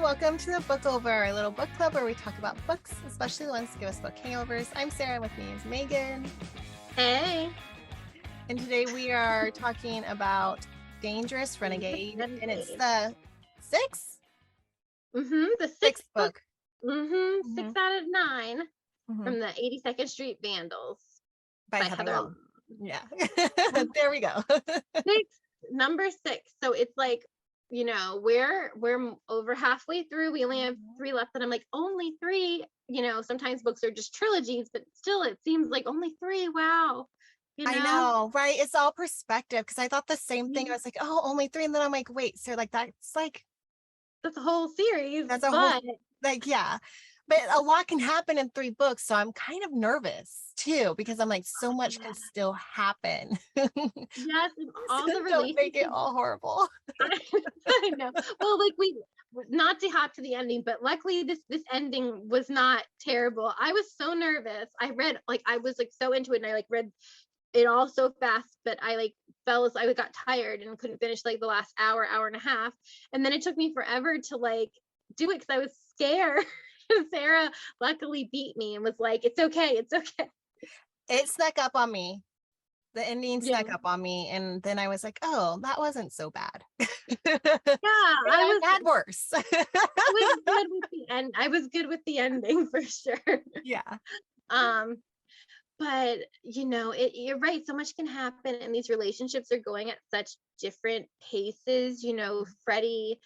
welcome to the Book Over, our little book club where we talk about books, especially the ones that give us book hangovers. I'm Sarah, and with me is Megan. Hey. And today we are talking about Dangerous Renegade, and it's the sixth? The sixth book. 6 out of 9 from the 82nd Street Vandals by Heather. Long. Yeah. There we go. Number 6. So it's like, you know, we're over halfway through. We only have 3 left, and I'm like, only 3. You know, sometimes books are just trilogies, but still it seems like only 3. Wow. You know? I know, right? It's all perspective, because I thought the same thing. I was like, oh, only 3. And then I'm like, wait, so like that's a whole series. That's a whole, like, yeah. But a lot can happen in 3 books. So I'm kind of nervous too, because I'm like, so much can still happen. Yes. And all the don't make it all horrible. I know. Well, like not to hop to the ending, but luckily this ending was not terrible. I was so nervous. I was so into it, and I read it all so fast, but I I got tired and couldn't finish the last hour and a half. And then it took me forever to do it because I was scared. Sarah luckily beat me and was like, it's okay. It snuck up on me. The ending snuck up on me, and then I was like, oh, that wasn't so bad. Yeah, I had worse. I was good with the ending for sure. Yeah. But you know, you're right, so much can happen, and these relationships are going at such different paces. You know, Freddie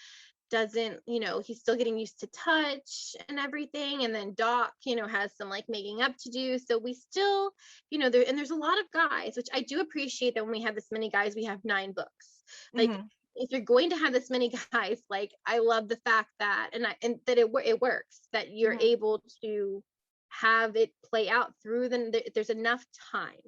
doesn't, he's still getting used to touch and everything, and then Doc, has some making up to do. So we still, there's a lot of guys, which I do appreciate that when we have this many guys, we have 9 books. If you're going to have this many guys, I love the fact that and that it works, that you're able to have it play out through them. There's enough time,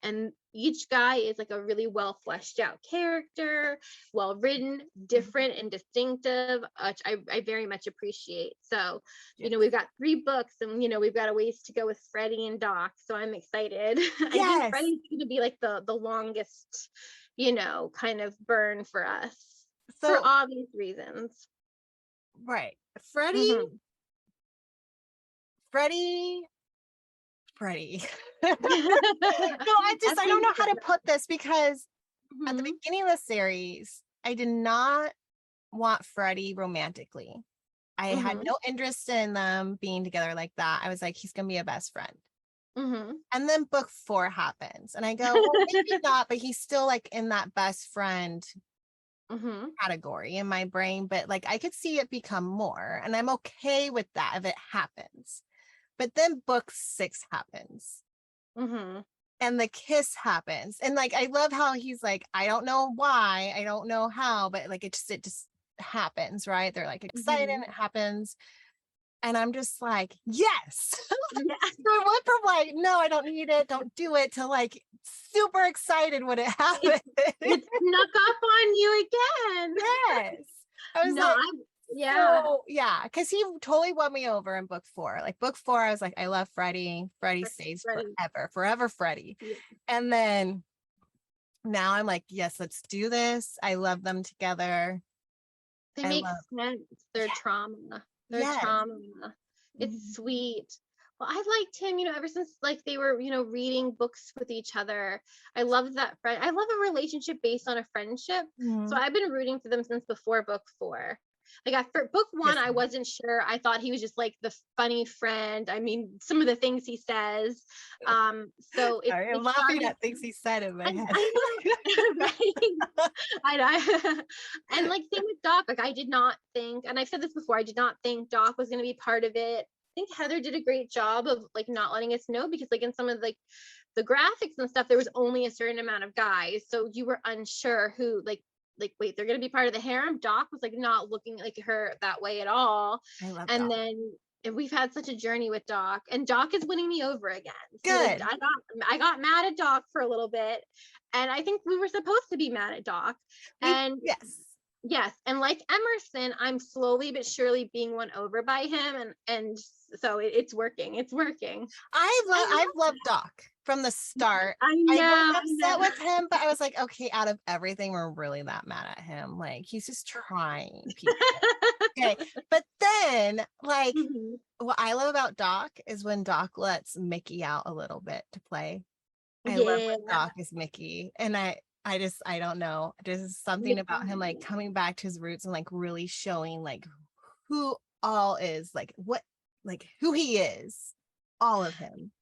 and each guy is a really well fleshed out character, well written, different and distinctive, which I very much appreciate. So we've got 3 books, and we've got a ways to go with Freddie and Doc, so I'm excited. Yes. I think Freddie's going to be the longest kind of burn for us, for obvious reasons. Right. Freddie. No, I don't know how to put this, because at the beginning of the series, I did not want Freddie romantically. I had no interest in them being together like that. I was like, he's gonna be a best friend. And then book 4 happens, and I go, well, maybe not, but he's still in that best friend category in my brain. But I could see it become more, and I'm okay with that if it happens. But then book 6 happens. And the kiss happens. And I love how he's I don't know why, I don't know how, but it just happens, right? They're excited and it happens. And I'm just like, yes. So I went from no, I don't need it, don't do it, to super excited when it happened. It snuck up on you again. Yes. I was yeah. So, yeah, because he totally won me over in book 4. Book 4, I was I love Freddie. Freddie stays forever Freddie. Yeah. And then now I'm yes, let's do this. I love them together. They make sense. Their trauma. Trauma. It's sweet. Well, I've liked him, ever since they were, reading books with each other. I love that friend. I love a relationship based on a friendship. So I've been rooting for them since before book 4. After book 1, I wasn't sure. I thought he was just the funny friend. I mean, some of the things he says. So I'm laughing at things he said in my head. I know. And same with Doc. I did not think, and I've said this before, I did not think Doc was going to be part of it. I think Heather did a great job of not letting us know, because in some of the graphics and stuff, there was only a certain amount of guys, so you were unsure who wait, they're gonna be part of the harem. Doc was not looking like her that way at all. I love and Doc. Then we've had such a journey with Doc, and Doc is winning me over again. So good. I got mad at Doc for a little bit, and I think we were supposed to be mad at Doc. And yes, and Emerson, I'm slowly but surely being won over by him, and so it's working. I've loved Doc from the start. I know. I was upset with him, but I was okay, out of everything, we're really that mad at him. He's just trying people. Okay. But then, like, Mhm. what I love about Doc is when Doc lets Mickey out a little bit to play. I love Yeah. when Doc is Mickey. And I don't know. There's something about him like Mickey. coming back to his roots and like really showing like who all is, like what, like who he is. All of him.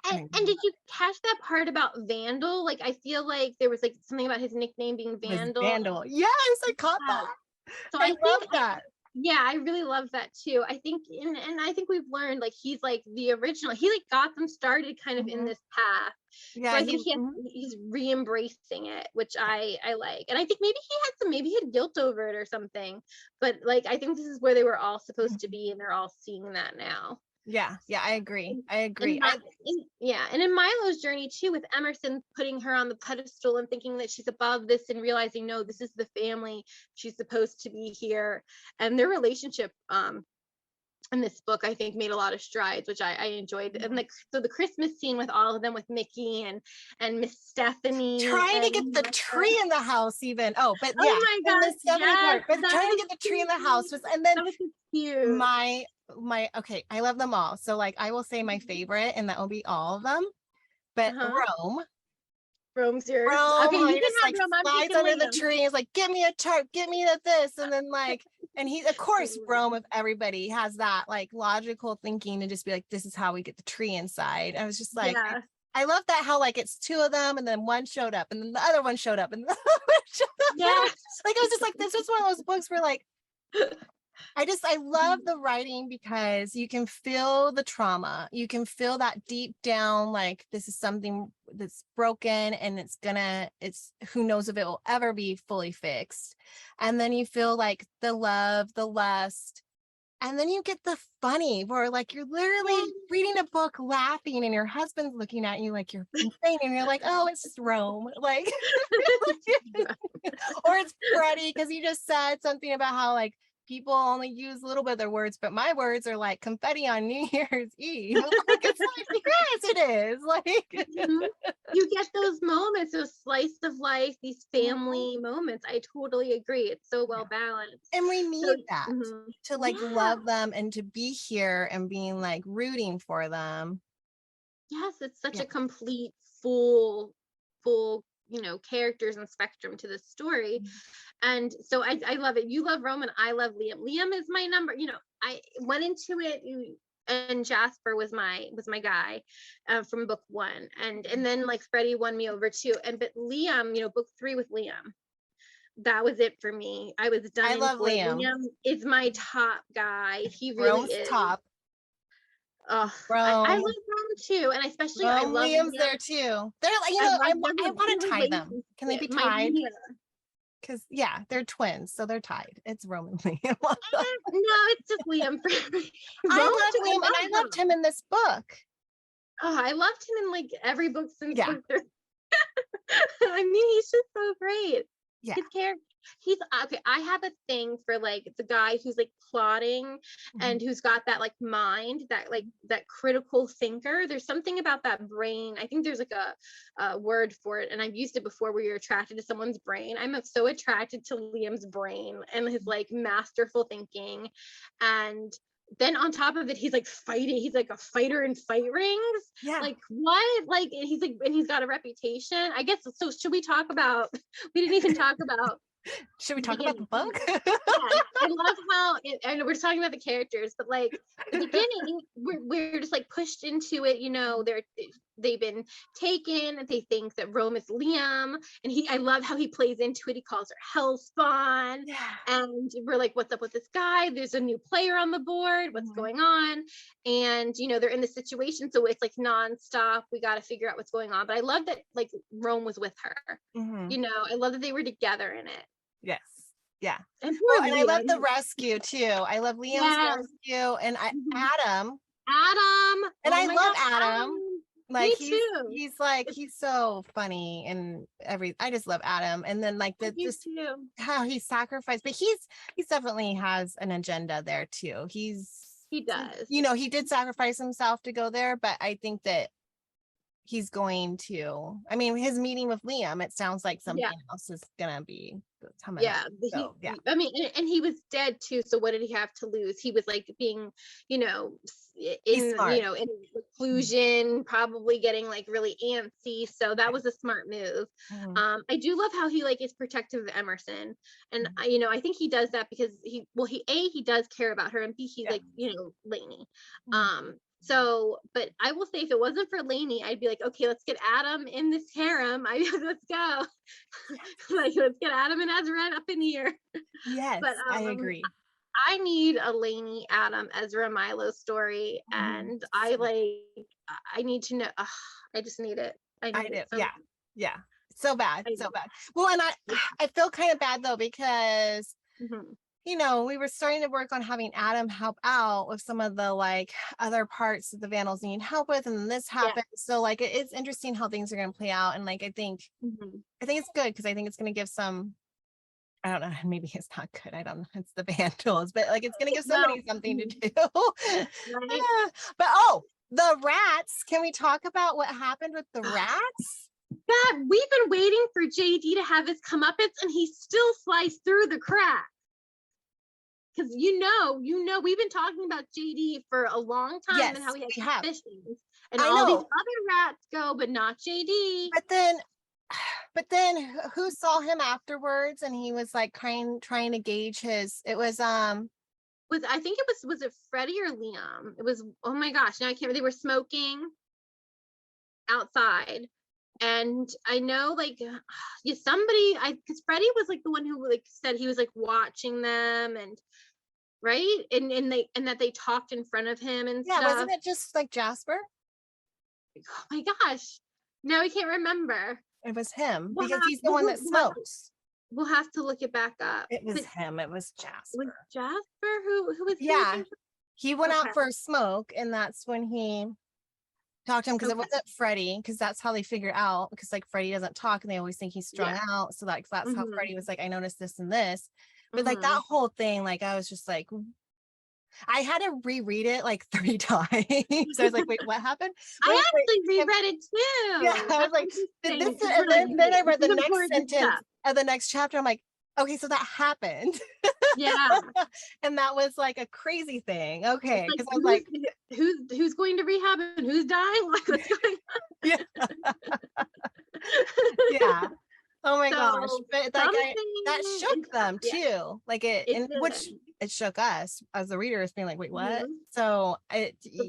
And did you catch that part about Vandal? Like, I feel like there was like something about his nickname being His Vandal. Vandal. Yes, I caught Yeah. that. So I I think love that. yeah, I really love that too. I think and I think we've learned like he's like the original. He like got them started kind of in Mhm. this path. So Yeah, I he think he's re-embracing it, which I like. And I think maybe he had guilt over it or something. But like I think this is where they were all supposed to mhm. be and they're all seeing that now. Yeah, yeah, I agree. And I and agree. my yeah, and in Milo's journey too, with Emerson putting her on the pedestal and thinking that she's above this and realizing no, this is the family, she's supposed to be here, and their relationship in this book I think made a lot of strides, which I enjoyed. And like so the Christmas scene with all of them with Mickey and Miss Stephanie trying to and get the Martha. tree in the house even. Oh, but yeah, Oh my and the gosh, Stephanie yes, part, but that trying to was get the tree in the house cute. was, and then That was so cute. my okay, I love them all. So like I will say my favorite, and that will be all of them. But Uh-huh. Rome, Rome's yours. Rome, Okay, how you he can just have like Rome. I'm slides taking under the Liam. tree and is like, give me a chart, give me the this. And then like, and he, of course, Rome, Totally. if everybody has that like logical thinking to just be like, this is how we get the tree inside. I was just like, Yeah. I love that how like it's two of them and then one showed up and then the other one showed up and the other one showed up. Yeah. Like I was just like, this was one of those books where like I love the writing because you can feel the trauma. You can feel that deep down, like this is something that's broken and it's who knows if it will ever be fully fixed. And then you feel like the love, the lust, and then you get the funny where like you're literally reading a book laughing and your husband's looking at you like you're insane and you're like, oh, it's just Rome. Like, or it's Freddie because he just said something about how like people only use a little bit of their words, but my words are like confetti on New Year's Eve. Like it's like, yes, it is. Like Mhm. You get those moments, those slice of life, these Mhm. family moments. I totally agree. It's so well Yeah. balanced. And we So, need that to like yeah, love them and to be here and being like rooting for them. yes, it's such Yeah. a complete, full, characters and spectrum to this story. And so I love it. You love Roman, I love Liam. Liam is my number. I went into it, and Jasper was my guy from book one, and then like Freddie won me over too. But Liam, book three with Liam, that was it for me. I was done I in love for it. Liam. Liam is my top guy. He really Rome's is. top. Oh, I love Rome. Rome too, and especially I Rome, love Liam's Liam. there too. They're like, I love I want to their tie them. Can they be relationship. My tied? yeah. Because yeah, they're twins, so they're tied. It's Rome and Liam. No, it's just Liam for me. I Rome too. love I Liam and I love loved Rome. him in this book. Oh, I loved him in like every book since Yeah, book three. I mean, he's just so great. yeah. His character, he's okay. I have a thing for like the guy who's like plotting Mhm. and who's got that like mind, that critical thinker. There's something about that brain. I think there's like a word for it, and I've used it before where you're attracted to someone's brain. I'm so attracted to Liam's brain and his like masterful thinking. And then on top of it, he's like fighting. He's like a fighter in fight rings. Yeah. Like what? Like and he's got a reputation. I guess so. Should we talk about? We didn't even talk about Should we the talk about the beginning. book? Yeah, I love how I know we're talking about the characters, but like the beginning, we're just like pushed into it. They've been taken. They think that Rome is Liam, and I love how he plays into it. He calls her Hellspawn, Yeah. and we're like, what's up with this guy? There's a new player on the board. What's Mhm. going on? And they're in the situation, so it's like nonstop. We got to figure out what's going on. But I love that like Rome was with her. Mhm. I love that they were together in it. Yes. Yeah. And Oh, poor and I love the Liam. rescue too. I love Liam's Yes. rescue and Mhm. Adam. Adam. And Oh I my love God, Adam. Adam. Like Me too. he's like he's so funny and I just love Adam. And then like I the do just too. how he sacrificed, but he's definitely has an agenda there too. He does. He did sacrifice himself to go there, but I think that he's going to, I mean, his meeting with Liam, it sounds like Yeah. something else is gonna be coming up. Yeah, So yeah, I mean, and he was dead too. So what did he have to lose? He was like being, he's in, smart. in seclusion, probably getting like really antsy. So that was a smart move. Mhm. I do love how he like is protective of Emerson, and I think he does that because he does care about her, and B, he's Yeah. like, Lainey. Mhm. So, but I will say, if it wasn't for Lainey, I'd be like, okay, let's get Adam in this harem. Let's go. Like, let's get Adam and Ezra up in here. Yes, But I agree. I need a Lainey, Adam, Ezra, Milo story, Mhm. and I need to know. I just need it. I I need do. it so. Yeah. Yeah. So bad. I So do. bad. Well, and I feel kind of bad though, because Mhm. we were starting to work on having Adam help out with some of the like other parts that the Vandals need help with, and then this Yeah. happened. So like it's interesting how things are going to play out, and like Mhm. I think it's good because I think it's going to give some. I don't know. Maybe it's not good. I don't know. It's the Vandals, but like it's going to give somebody Well, something to mhm, do. right. But the rats. Can we talk about what happened with the rats? God, we've been waiting for JD to have his comeuppance, and he still sliced through the crack. Because we've been talking about JD for a long time and how Yes, he has we have. suspicions, and I all these know. other rats go, but not JD. But then who saw him afterwards, and he was like trying to gauge his, it was I think was it Freddie or Liam? It was, oh my gosh, now I can't. They were smoking outside, and I know like yeah, somebody, because Freddie was like the one who like said he was like watching them, and right, and that they talked in front of him and yeah, wasn't stuff. it just like Jasper? Oh my gosh, now I can't remember. It was him We'll because have, he's the one that we'll have to, smokes. we'll have to look it back up. It was But him. It was was Jasper. Jasper who was Yeah, smoking? he went Okay. out for a smoke, and that's when he talked to him, because it Okay. wasn't Freddie, because that's how they figure out, because like Freddie doesn't talk and they always think he's strung Yeah. out. So like that's how Mhm. Freddie was like, I noticed this and this. But like that Mhm. whole thing, like I was just like, I had to reread it like 3 times. So I was like, wait, what happened? I Wait. actually And reread it yeah, too. I was That's like, did this, interesting because we're and like, then I this read the is next important sentence stuff. of the next chapter. I'm like, okay, so that happened. Yeah. And that was like a crazy thing. It's Okay. like Because I was like, who's going to rehab and who's dying? Like what's going yeah, on? yeah. Oh my gosh. So But like that something is shook up. them Yeah, too. Like it, it and which did. it shook us as the readers being like, wait, what? Mhm. So So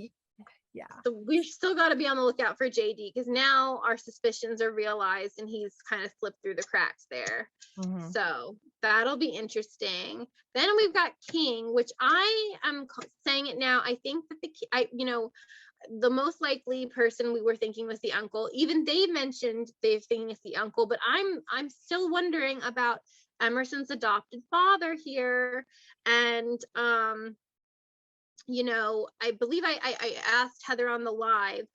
yeah. So we still got to be on the lookout for JD because now our suspicions are realized and he's kind of slipped through the cracks there. Mhm. So that'll be interesting. Then we've got King, which I am saying it now. I think that the most likely person we were thinking was the uncle. Even they mentioned they're thinking it's the uncle, but I'm still wondering about Emerson's adopted father here. And I believe I asked Heather on the live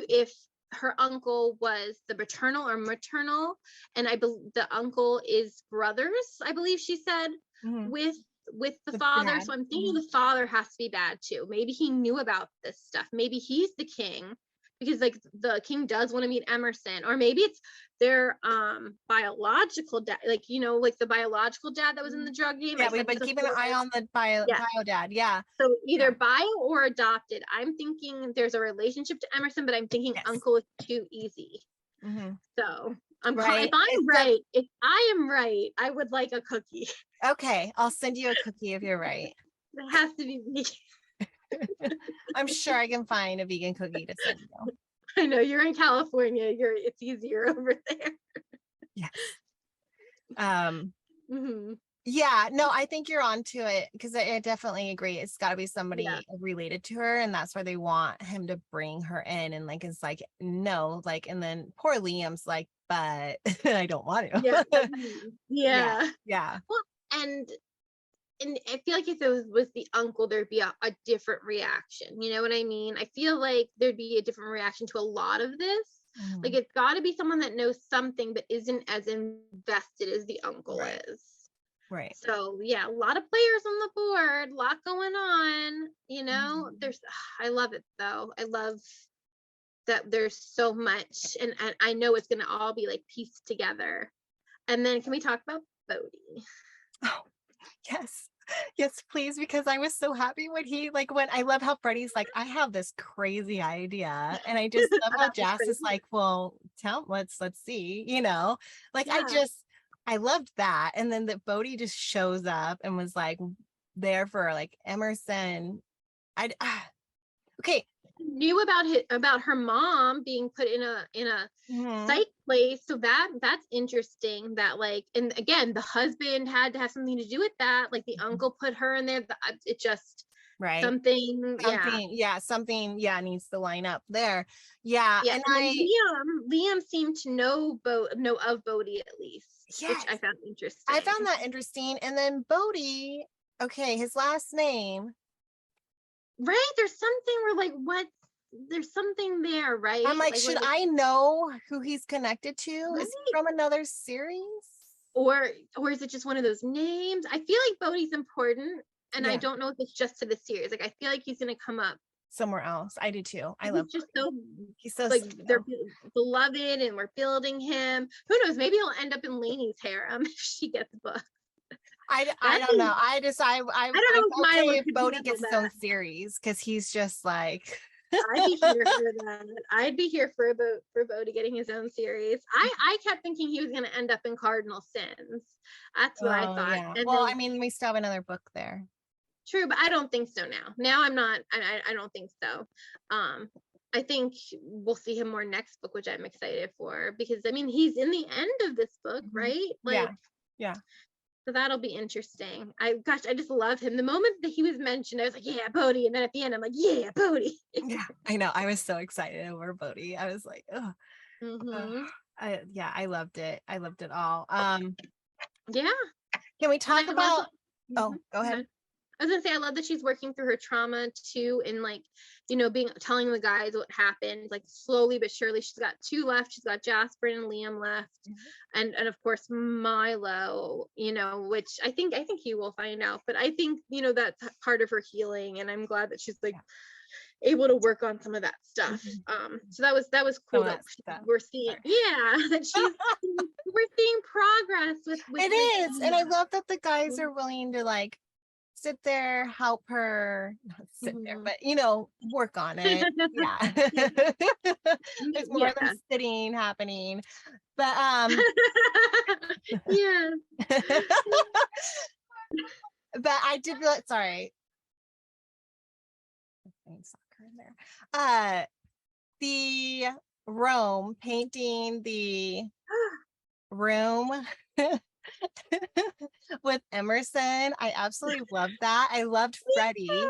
if her uncle was the paternal or maternal, and I believe the uncle is brothers, I believe she said, Mhm. with the The father. dad. So I'm thinking Mhm. the father has to be bad too. Maybe he knew about this stuff. Maybe he's the king because like the king does want to meet Emerson, or maybe it's their biological dad, like like the biological dad that was in the drug game. I Yeah, we've said been this keeping an before. eye on the Yeah. bio dad. Yeah. So either Yeah. bio or adopted. I'm thinking there's a relationship to Emerson, but I'm thinking Yes. uncle is too easy. Mhm. So Right. if I am right, I would like a cookie. Okay, I'll send you a cookie if you're right. It has to be vegan. I'm sure I can find a vegan cookie to send you. I know you're in California. It's easier over there. Yes. Um, Mm-hmm. yeah, no, I think you're onto it, because I definitely agree. It's got to be Yeah. somebody related to her, and that's why they want him to bring her in. And like, it's like, no, like, and then poor Liam's like, but I don't want Yeah. to. Yeah, Yeah. yeah. Well, and I feel like if it was the uncle, there'd be a different reaction. You know what I mean? I feel like there'd be a different reaction to a lot of this. Like Mhm. it's got to be someone that knows something but isn't as invested as the uncle Right, is. right. So yeah, a lot of players on the board, a lot going on. Mhm. There's I love it though. I love that there's so much, and I know it's gonna all be like pieced together. And then can we talk about Bodhi? Oh, yes. Yes, please, because I was so happy when when I love how Freddie's like, I have this crazy idea. And I just love how About this Jas is crazy. like, well, let's see, Yeah. I loved that. And then that Bodhi just shows up and was like there for like Emerson. Okay. Knew about her mom being put in a Mhm. psych place, so that's interesting, that like, and again, the husband had to have something to do with that, like the uncle put her in there, it just Right. something, yeah. Something, needs to line up there. Yeah. Yeah, And and then Liam seemed to know of Bodhi at least, which yes, I found I interesting. found that interesting. And then Bodhi, okay, his last name. Right? There's something where like, what, there's something there, I'm right? like, Like should when I know who he's connected to? Is he right? from another series? Or is it just one of those names? I feel like Bodhi's important, and I Yeah, don't know if it's just to the series. Like I feel like he's gonna come up. somewhere else. I do too. I love He's just Bodhi. so He's so like, sweet they're though. beloved, and we're building him. Who knows? Maybe he'll end up in Lainey's harem if she gets booked. I That'd don't know. be. I don't I'm know if okay Milo if could Bodhi handle gets his that. own series because he's just like I'd be here for that. I'd be here for Bodhi getting his own series. I kept thinking he was gonna end up in Cardinal Sins. That's what I oh thought. yeah. And Well, then I mean, we still have another book there. true, but I don't think so now. Now I'm not. I don't think so. I think we'll see him more next book, which I'm excited for, because I mean he's in the end of this book, Mhm. right? Like, Yeah. Yeah. so that'll be interesting. I just love him. The moment that he was mentioned, I was like, yeah, Bodhi, and then at the end, I'm like, yeah, Bodhi. Yeah. I know. I was so excited over Bodhi. I was like, oh, Mm-hmm. I loved it. I loved it all. Yeah, Can we and I talk love about that. oh, Mhm. go Go ahead. ahead. I was gonna say I love that she's working through her trauma too, and like, being telling the guys what happened, like slowly but surely. She's got two left. She's got Jasper and Liam left, Mhm. and of course Milo. Which I think he will find out, but I think that's part of her healing, and I'm glad that she's like Yeah. able to work on some of that stuff. Mhm. So that was Some cool of that that stuff. we're seeing, Sorry. yeah, that we're seeing progress with It is. And I Liam. love that the guys are willing to like sit there, help her, not sit there, Mhm. but work on it. Yeah. Yeah. There's more than Yeah. sitting happening. But Yeah. but I did sorry. Soccer in there. The Rome painting the room with Emerson. I absolutely loved that. I loved Freddie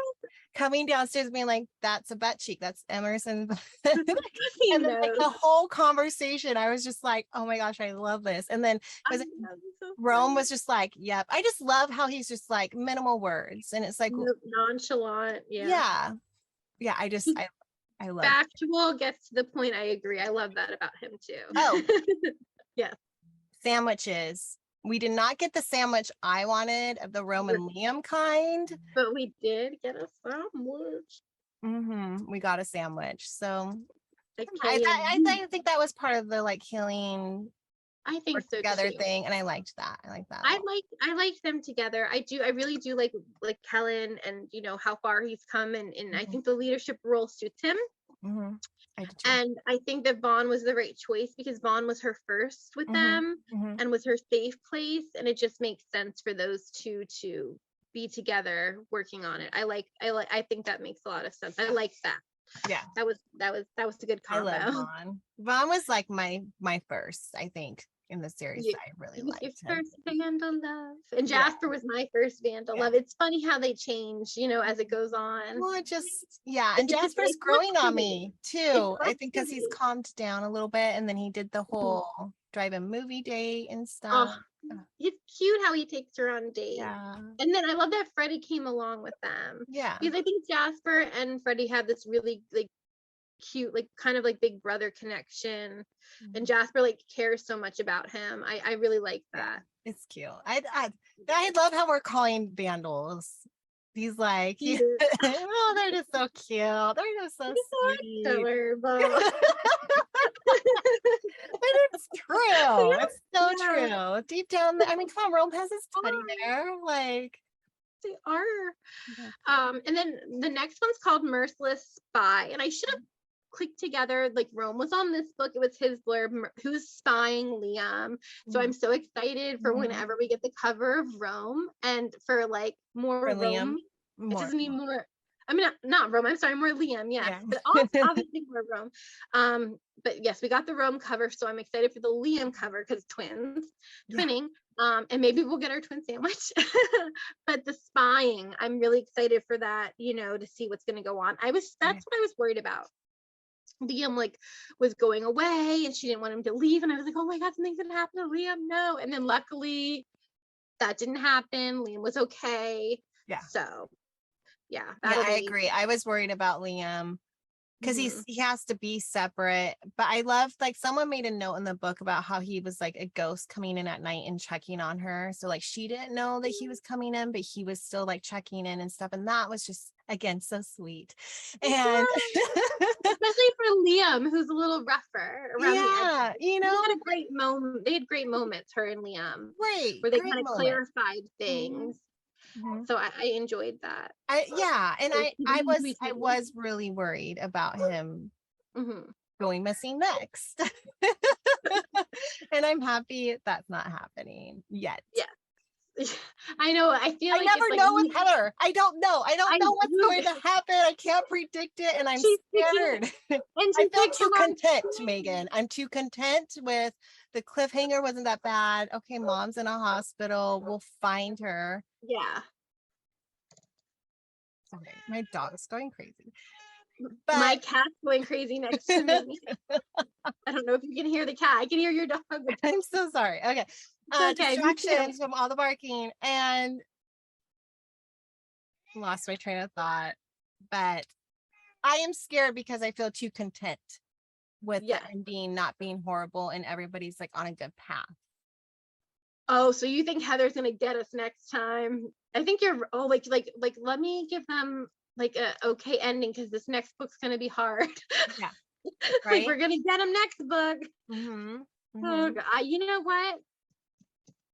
coming downstairs being like, that's a butt cheek. That's Emerson. He And then like knows. the whole conversation, I was just like, oh my gosh, I love this. And then I was it know, he's so Rome funny. was just like, yep. I just love how he's just like minimal words. And it's like, Nonchalant. Yeah. yeah. Yeah. He's I love. factual, gets to the point. I agree. I love that about him Oh, too. Yes. sandwiches. We did not get the sandwich I wanted of the Roman Liam kind. But we did get a sandwich. We got a sandwich. So Okay, and I think that was part of the like healing I think work so together too. thing. And I liked that. I like that a I lot. like them together. I really do like Kellen, and how far he's come, and I Mhm, think the leadership role suits him. mhm. I did too. And I think that Vaughn was the right choice, because Vaughn was her first with Mhm, them mhm. and was her safe place, and it just makes sense for those two to be together working on it. I think that makes a lot of sense. I like that. Yeah, That was a good I love combo. Vaughn. Vaughn was like my first, I think, in the series. You, I really it was your liked him. first Vandal love, and Yeah, Jasper was my first Vandal yeah. love. It's funny how they change, as it goes on. Well, yeah, and Jasper's It growing on fluctuates. me It too. I think because he's fluctuates. calmed down a little bit, and then he did the Mhm. whole drive-in movie date and Oh, stuff. Oh, it's cute how he takes her on dates. yeah, And then I love that Freddie came along with them, yeah. because I think Jasper and Freddie had this really like cute, like kind of like big brother connection. And Mhm. Jasper like cares so much about him. I really like Yeah, that. it's cute. I love how we're calling vandals He's like, Cute. oh, they're just so cute. They're just so sweet. Adorable. And it's true. It's so Yeah. true. Deep down, I mean, come on, Rome has his teddy bear. Like, They are. And then the next one's called Merciless Spy. And I should have clicked together, like Rome was on this book. It was his blurb, who's spying Liam. So I'm so excited for whenever we get the cover of Rome and for like more for Rome. Liam. It doesn't need more. I mean, not Rome. I'm sorry, more Liam. Yes, Yeah. but also obviously more Rome. But yes, we got the Rome cover, so I'm excited for the Liam cover because twinning. And maybe we'll get our twin sandwich. But the spying, I'm really excited for that. To see what's going to go on. That's what I was worried about. Liam was going away, and she didn't want him to leave, and I was like, oh my god, something's gonna happen to Liam. No, and then luckily that didn't happen. Liam was okay. Yeah. So yeah, I agree. I was worried about Liam because he has to be separate. But I love, someone made a note in the book about how he was like a ghost coming in at night and checking on her. So she didn't know that he was coming in, but he was still checking in and stuff. And that was just, again, so sweet. And especially for Liam, who's a little rougher around the edge. They had a great moment. They had great moments, her and Liam, where they kind of clarified things. So I enjoyed that. I was really worried about him going missing next. And I'm happy that's not happening yet. Yeah. I know. I feel I never know with Heather. I don't know. I don't know what's going to happen. I can't predict it, and I'm scared. I feel too content, Megan. I'm too content with the cliffhanger. Wasn't that bad? Okay, mom's in a hospital. We'll find her. Yeah. Sorry, my dog's going crazy. But my cat's going crazy next to me. I don't know if you can hear the cat. I can hear your dog. I'm so sorry. Okay. Distractions from all the barking, and lost my train of thought. But I am scared because I feel too content with the ending not being horrible and everybody's on a good path. Oh, so you think Heather's gonna get us next time? I think you're let me give them a okay ending because this next book's gonna be hard. Yeah. Right? We're gonna get them next book. Oh God. You know what?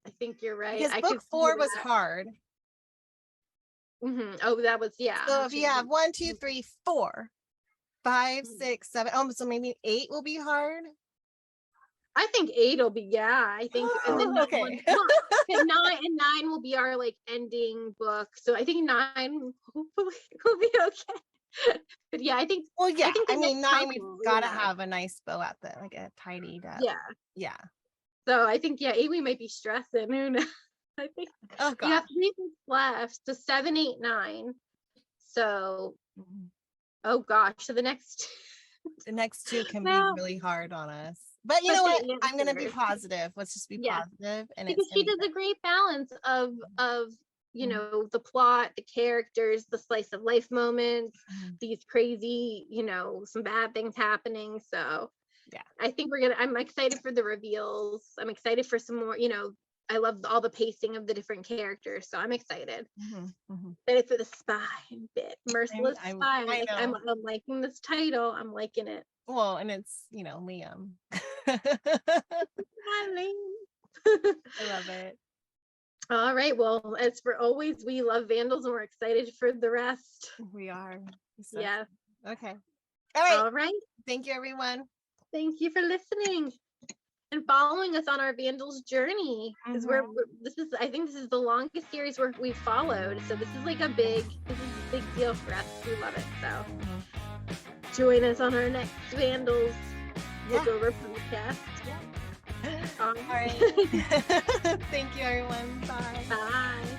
I think you're right. Because book 4 was hard. Oh, that was So if you have 1, 2, 3, 4, 5, 6, 7, so maybe 8 will be hard. I think 8 will be I think and then 9 will be our ending book. So I think 9 hopefully will be okay. But I think I mean 9 we've gotta have a nice bow at the a tidied up. Yeah. So I think 8 we might be stressing. Who knows? I think you have 3 books left. So 7, 8, 9. So oh gosh. So the next 2 can be really hard on us. But you know what? I'm gonna be positive. Let's just be positive. And because she does a great balance of the plot, the characters, the slice of life moments, these crazy, some bad things happening. So I think I'm excited for the reveals. I'm excited for some more, I love all the pacing of the different characters. So I'm excited. Excited for the spy bit. Merciless Spy. I'm liking this title. I'm liking it. Well, and it's, Liam. Hi, Liam. I love it. All right. Well, as for always, we love Vandals and we're excited for the rest. We are. So, yeah. Okay. All right. Thank you, everyone. Thank you for listening and following us on our Vandals journey. Because I think this is the longest series we've followed. So this is a big deal for us. We love it. So join us on our next Vandals Over podcast. All right. Thank you, everyone. Bye. Bye.